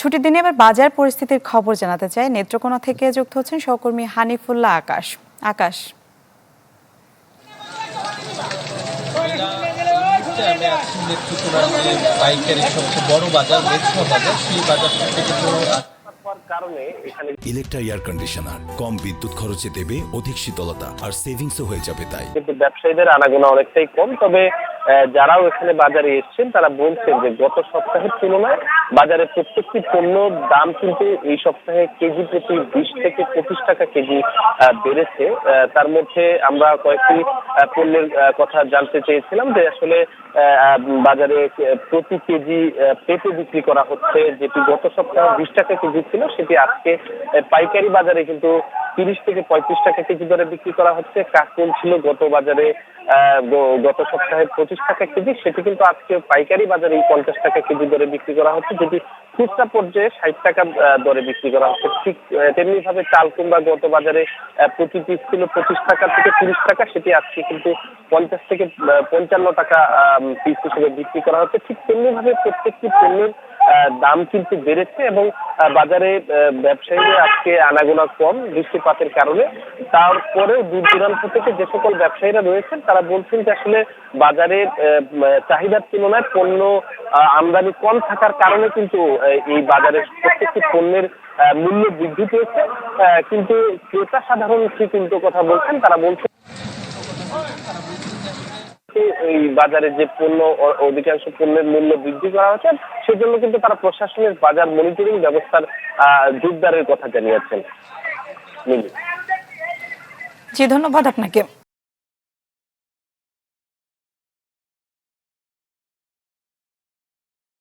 ছুটির দিনে এবার বাজার পরিস্থিতির খবর জানাতে চাই নেত্রকোনা থেকে যুক্ত হচ্ছেন সহকর্মী হানিফুল্লাহ আকাশ। পাইকারি সবচেয়ে বড় বাজার মেট্রো বাজার, সেই বাজারটা থেকে ইলেকট্রা এয়ার কন্ডিশনার কম বিদ্যুৎ খরচে দেবে অধিক শীতলতা আর সেভিংসও হয়ে যাবে। তাই কিন্তু ব্যবসায়ীদের আনাগোনা অনেকটাই কম। তবে যারাও এখানে বাজারে এসেছেন তারা বলছেন যে গত সপ্তাহের তুলনায় বাজারে প্রত্যেকটি পণ্যর দাম কিন্তু এই সপ্তাহে কেজি প্রতি 20 থেকে 25 টাকা কেজি বেড়েছে। তার মধ্যে আমরা কয়েকটি পণ্যের কথা জানতে চেয়েছিলাম যে আসলে বাজারে প্রতি কেজি পেঁপে বিক্রি করা হচ্ছে, যেটি গত সপ্তাহে 20 টাকা কেজি ছিল, সেটি আজকে পাইকারি বাজারে কিন্তু 30 থেকে 35 টাকা কেজি দরে বিক্রি করা হচ্ছে। কাঁকরোল ছিল গত সপ্তাহে 25 টাকা কেজি, সেটি কিন্তু আজকে পাইকারি বাজারে 50 টাকা কেজি দরে বিক্রি করা হচ্ছে, যেটি খুচরা পর্যায়ে 60 টাকা দরে বিক্রি করা হচ্ছে। ঠিক তেমনি ভাবে চাল কুমড়া গত বাজারে প্রতি পিস ছিল 25 টাকা থেকে 30 টাকা, সেটি আজকে কিন্তু 50 থেকে 55 টাকা পিস হিসেবে বিক্রি করা হচ্ছে। ঠিক তেমনি ভাবে প্রত্যেকটি পণ্যের দাম কিন্তু বেড়েছে এবং বাজারে ব্যবসায়ীদের আজকে আনাগোনা কম বৃষ্টিপাতের কারণে। তারপরেও দূর দূরান্ত থেকে যে সকল ব্যবসায়ীরা রয়েছেন তারা বলছেন যে আসলে বাজারে চাহিদার তুলনায় পণ্য আমদানি কম থাকার কারণে কিন্তু এই বাজারের প্রত্যেকটি পণ্যের মূল্য বৃদ্ধি পেয়েছে। কিন্তু ক্রেতা সাধারণ কিন্তু কথা বলছেন, তারা বলছেন এই বাজারে যে পণ্য অধিকাংশ পণ্যের মূল্য বৃদ্ধি করা হচ্ছে, সেজন্য কিন্তু তারা প্রশাসনের বাজার মনিটরিং ব্যবস্থার জোরদারের কথা জানিয়েছেন। জি, ধন্যবাদ আপনাকে।